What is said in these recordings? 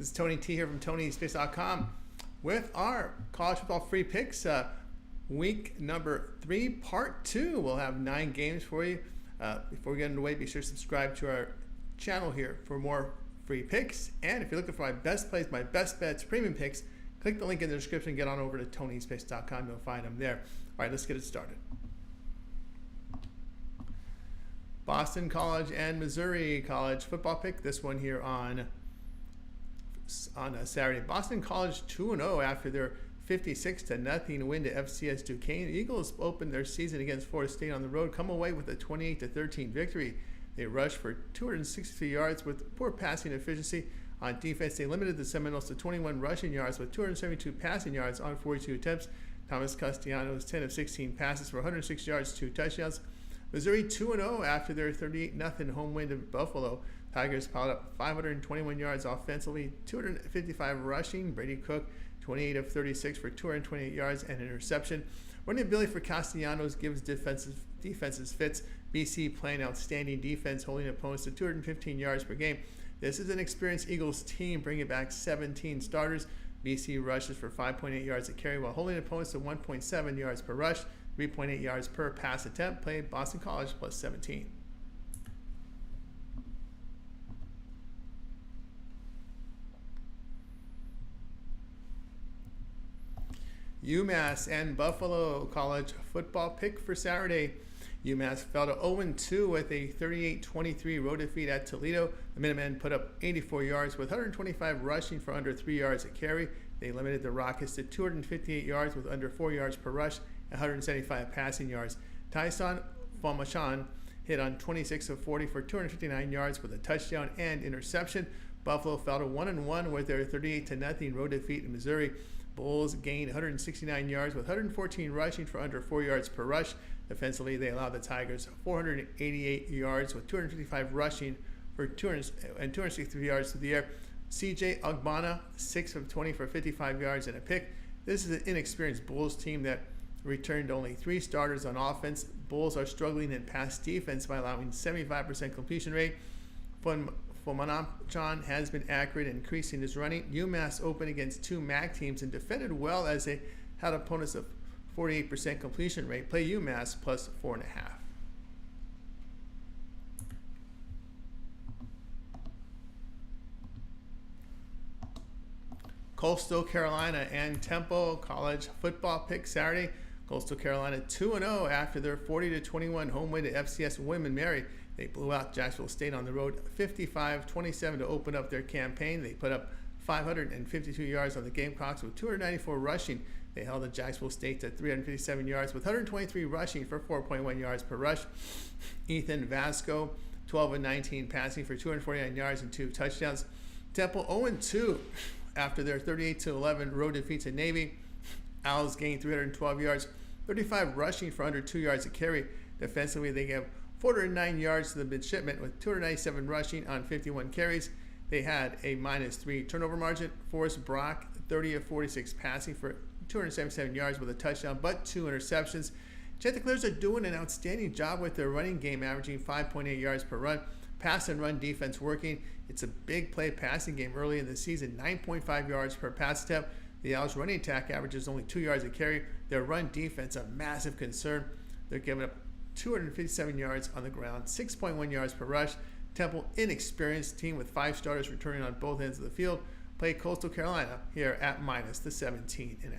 This is Tony T here from TonySpace.com with our college football free picks. Week number 3, part 2. We'll have 9 games for you. Before we get underway, be sure to subscribe to our channel here for more free picks. And if you're looking for my best plays, my best bets, premium picks, click the link in the description. Get on over to TonySpace.com. You'll find them there. All right, let's get it started. Boston College and Missouri College football pick. This one here on Saturday. Boston College 2-0 after their 56-0 win to FCS Duquesne. The Eagles opened their season against Florida State on the road, come away with a 28-13 victory. They rushed for 263 yards with poor passing efficiency. On defense, they limited the Seminoles to 21 rushing yards with 272 passing yards on 42 attempts. Thomas Castellanos 10 of 16 passes for 106 yards, 2 touchdowns. Missouri 2-0 after their 38-0 home win to Buffalo. Tigers piled up 521 yards offensively, 255 rushing. Brady Cook 28 of 36 for 228 yards and an interception. Running ability for Castellanos gives defenses fits. BC playing outstanding defense, holding opponents to 215 yards per game. This is an experienced Eagles team bringing back 17 starters. BC rushes for 5.8 yards a carry while holding opponents to 1.7 yards per rush, 3.8 yards per pass attempt. Play Boston College plus 17. UMass and Buffalo College football pick for Saturday. UMass fell to 0-2 with a 38-23 road defeat at Toledo. The Minutemen put up 84 yards with 125 rushing for under 3 yards a carry. They limited the Rockets to 258 yards with under 4 yards per rush and 175 passing yards. Tyson Famachan hit on 26 of 40 for 259 yards with a touchdown and interception. Buffalo fell to 1-1 with their 38-0 road defeat in Missouri. Bulls gained 169 yards with 114 rushing for under 4 yards per rush. Defensively, they allowed the Tigers 488 yards with 255 rushing for 263 yards through the air. CJ Ogbonna, 6 of 20 for 55 yards and a pick. This is an inexperienced Bulls team that returned only 3 starters on offense. Bulls are struggling in pass defense by allowing 75% completion rate. Famachan has been accurate in increasing his running. UMass opened against 2 MAC teams and defended well as they had opponents of 48% completion rate. Play UMass plus 4.5. Coastal Carolina and Temple College football pick Saturday. Coastal Carolina 2-0 after their 40-21 home win to FCS William & Mary. They blew out Jacksonville State on the road 55-27 to open up their campaign. They put up 552 yards on the Gamecocks with 294 rushing. They held the Jacksonville State to 357 yards with 123 rushing for 4.1 yards per rush. Ethan Vasco 12 of 19 passing for 249 yards and 2 touchdowns. Temple 0-2 after their 38-11 road defeat to Navy. Owls gained 312 yards, 35 rushing for under 2 yards a carry. Defensively, they gave 409 yards to the midshipmen with 297 rushing on 51 carries. They had a -3 turnover margin. Forrest Brock, 30 of 46 passing for 277 yards with a touchdown, but 2 interceptions. Chanticleers are doing an outstanding job with their running game, averaging 5.8 yards per run. Pass and run defense working. It's a big play passing game early in the season, 9.5 yards per pass attempt. The Owls' running attack averages only 2 yards a carry. Their run defense, a massive concern. They're giving up 257 yards on the ground, 6.1 yards per rush. Temple, inexperienced team with 5 starters returning on both ends of the field. Play Coastal Carolina here at minus the 17.5.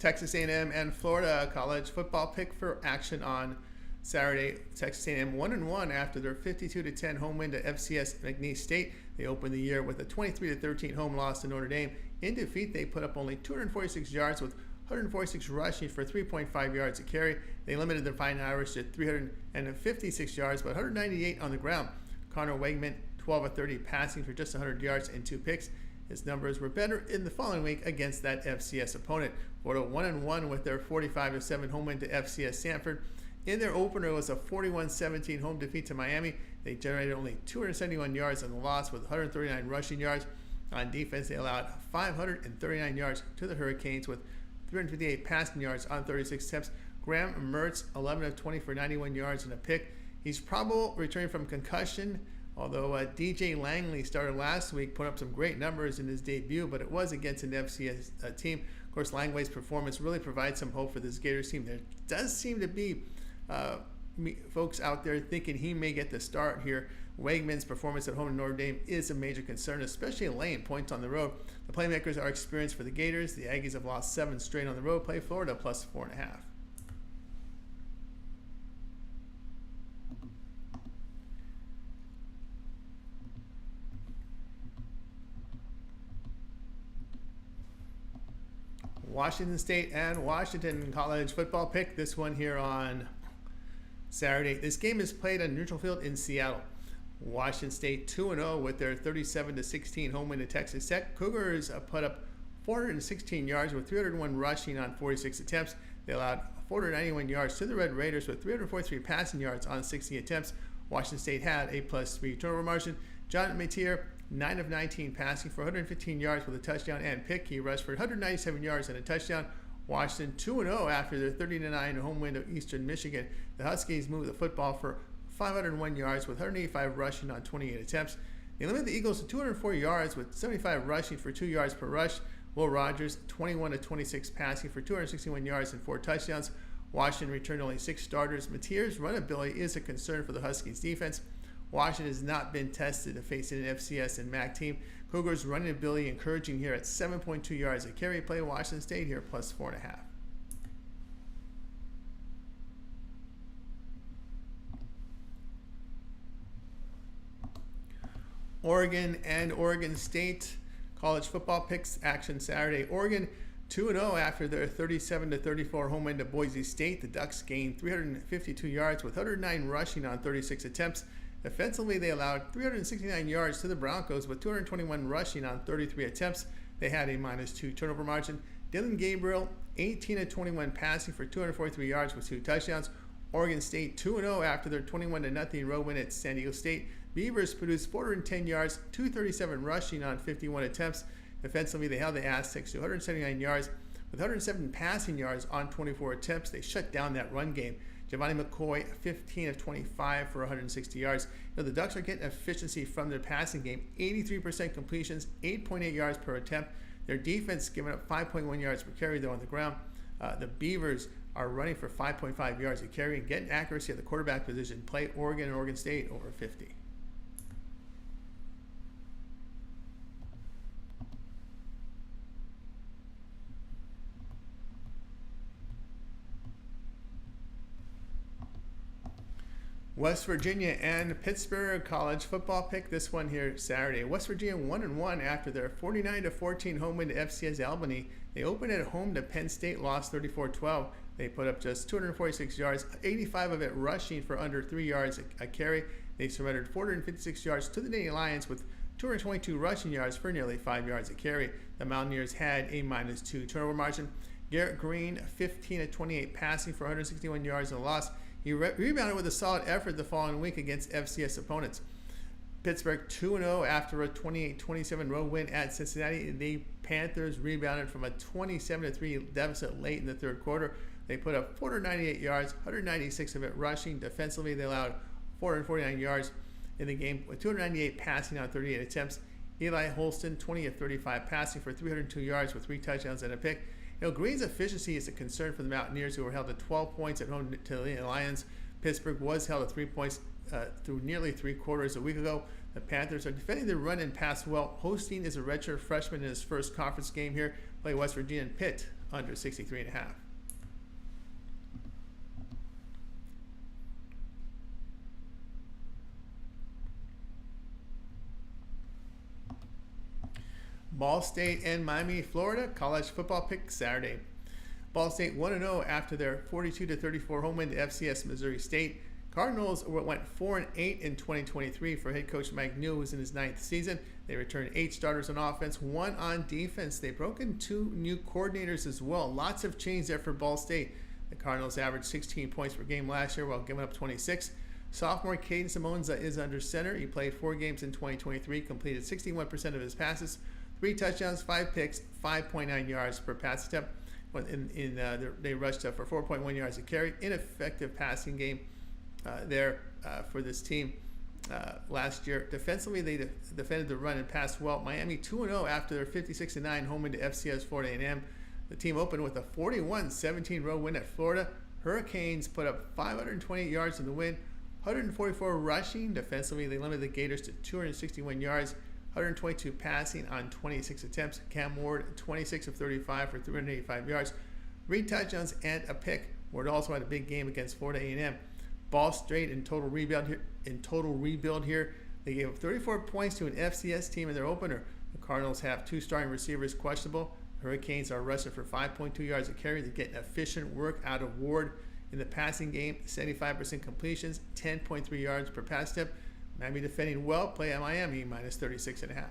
Texas A&M and Florida College football pick for action on Saturday. Texas A&M 1-1 after their 52-10 home win to FCS McNeese State. They opened the year with a 23-13 home loss to Notre Dame. In defeat, they put up only 246 yards with 146 rushing for 3.5 yards a carry. They limited their Fighting Irish to 356 yards, but 198 on the ground. Connor Wegman, 12 of 30 passing for just 100 yards and 2 picks. His numbers were better in the following week against that FCS opponent. Florida 1-1 with their 45-7 home win to FCS Sanford. In their opener, it was a 41-17 home defeat to Miami. They generated only 271 yards on the loss with 139 rushing yards. On defense, they allowed 539 yards to the Hurricanes with 358 passing yards on 36 attempts. Graham Mertz, 11 of 20 for 91 yards and a pick. He's probable returning from concussion, although DJ Langley started last week, put up some great numbers in his debut, but it was against an FCS team. Of course, Langley's performance really provides some hope for this Gators team. There does seem to be folks out there thinking he may get the start here. Wegman's performance at home in Notre Dame is a major concern, especially laying points on the road. The playmakers are experienced for the Gators. The Aggies have lost 7 straight on the road. Play Florida plus 4.5. Washington State and Washington college football pick. This one here on Saturday. This game is played on neutral field in Seattle. Washington State 2-0 with their 37-16 home win at Texas Tech. Cougars put up 416 yards with 301 rushing on 46 attempts. They allowed 491 yards to the Red Raiders with 343 passing yards on 60 attempts. Washington State had a +3 turnover margin. John Matier, 9 of 19 passing for 115 yards with a touchdown and pick. He rushed for 197 yards and a touchdown. Washington 2-0 after their 30-9 home win of Eastern Michigan. The Huskies moved the football for 501 yards with 185 rushing on 28 attempts. They limited the Eagles to 204 yards with 75 rushing for 2 yards per rush. Will Rogers, 21 of 26 passing for 261 yards and 4 touchdowns. Washington returned only 6 starters. Matier's run ability is a concern for the Huskies defense. Washington has not been tested to face an FCS and MAC team. Cougars' running ability encouraging here at 7.2 yards a carry. Play Washington State here plus 4.5. Oregon and Oregon State college football picks action Saturday. Oregon 2-0 after their 37-34 home win to Boise State. The Ducks gained 352 yards with 109 rushing on 36 attempts. Defensively, they allowed 369 yards to the Broncos with 221 rushing on 33 attempts. They had a -2 turnover margin. Dylan Gabriel, 18 of 21 passing for 243 yards with 2 touchdowns. Oregon State 2-0 after their 21-0 road win at San Diego State. Beavers produced 410 yards, 237 rushing on 51 attempts. Defensively, they held the Aztecs to 179 yards with 107 passing yards on 24 attempts. They shut down that run game. Giovanni McCoy, 15 of 25 for 160 yards. The Ducks are getting efficiency from their passing game. 83% completions, 8.8 yards per attempt. Their defense giving up 5.1 yards per carry, though, on the ground. The Beavers are running for 5.5 yards a carry and getting accuracy at the quarterback position. Play Oregon and Oregon State over 50. West Virginia and Pittsburgh college football pick. This one here Saturday. West Virginia 1-1 after their 49-14 home win to FCS Albany. They opened at home to Penn State, lost 34-12. They put up just 246 yards, 85 of it rushing for under 3 yards a carry. They surrendered 456 yards to the Nittany Lions with 222 rushing yards for nearly 5 yards a carry. The Mountaineers had a -2 turnover margin. Garrett Green, 15 of 28 passing for 161 yards and a loss. He rebounded with a solid effort the following week against FCS opponents. Pittsburgh 2-0 after a 28-27 road win at Cincinnati. The Panthers rebounded from a 27-3 deficit late in the third quarter. They put up 498 yards, 196 of it rushing. Defensively, they allowed 449 yards in the game with 298 passing on 38 attempts. Eli Holston, 20 of 35 passing for 302 yards with 3 touchdowns and a pick. Green's efficiency is a concern for the Mountaineers, who were held to 12 points at home to the Lions. Pittsburgh was held to 3 points through nearly 3 quarters a week ago. The Panthers are defending their run and pass well. Hosting is a redshirt freshman in his first conference game here. Play West Virginia and Pitt under 63.5. Ball State and Miami, Florida college football pick Saturday. Ball State 1-0 after their 42-34 home win to FCS Missouri State. Cardinals went 4-8 in 2023 for head coach Mike Newell, who's in his 9th season. They returned 8 starters on offense, 1 on defense. They broke in 2 new coordinators as well. Lots of change there for Ball State. The Cardinals averaged 16 points per game last year while giving up 26. Sophomore Caden Simonza is under center. He played 4 games in 2023, completed 61% of his passes. 3 touchdowns, 5 picks, 5.9 yards per pass attempt. They rushed for 4.1 yards a carry. Ineffective passing game for this team last year. Defensively, they defended the run and pass well. Miami 2-0 after their 56-9 home win to FCS Florida A&M. The team opened with a 41-17 road win at Florida. Hurricanes put up 528 yards in the win, 144 rushing. Defensively, they limited the Gators to 261 yards, 122 passing on 26 attempts. Cam Ward, 26 of 35 for 385 yards, 3 touchdowns and a pick. Ward also had a big game against Florida A&M. Ball straight in total rebuild here. They gave up 34 points to an FCS team in their opener. The Cardinals have 2 starting receivers questionable. Hurricanes are rushing for 5.2 yards a carry. They're getting efficient work out of Ward in the passing game. 75% completions, 10.3 yards per pass attempt. Miami defending well. Play at Miami minus 36.5.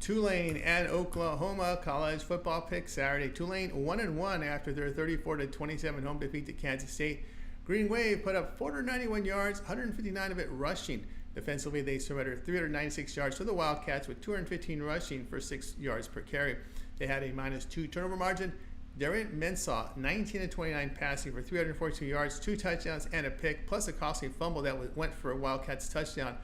Tulane and Oklahoma college football pick Saturday. Tulane 1-1 after their 34-27 home defeat to Kansas State. Green Wave put up 491 yards, 159 of it rushing. Defensively, they surrendered 396 yards to the Wildcats with 215 rushing for 6 yards per carry. They had a -2 turnover margin. Darian Mensah, 19-29 passing for 342 yards, 2 touchdowns and a pick, plus a costly fumble that went for a Wildcats touchdown.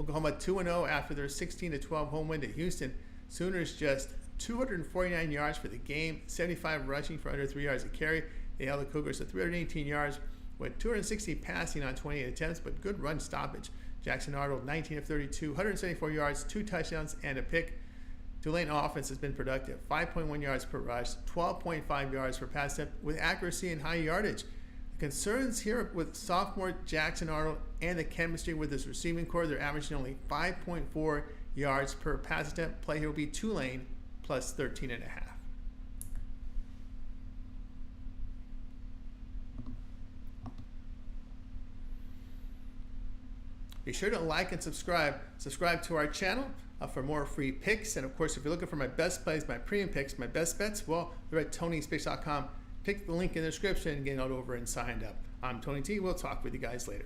Oklahoma 2-0 after their 16-12 home win to Houston. Sooners just 249 yards for the game, 75 rushing for under 3 yards a carry. They held the Cougars to 318 yards with 260 passing on 28 attempts, but good run stoppage. Jackson Arnold, 19 of 32, 174 yards, 2 touchdowns and a pick. Tulane offense has been productive, 5.1 yards per rush, 12.5 yards per pass attempt with accuracy and high yardage. The concerns here with sophomore Jackson Arnold and the chemistry with his receiving core, they're averaging only 5.4 yards per pass attempt. Play here will be Tulane plus 13.5. Be sure to like and subscribe. Subscribe to our channel for more free picks. And of course, if you're looking for my best plays, my premium picks, my best bets, well, they're at Tony'sPicks.com. Click the link in the description and get it over and signed up. I'm Tony T. We'll talk with you guys later.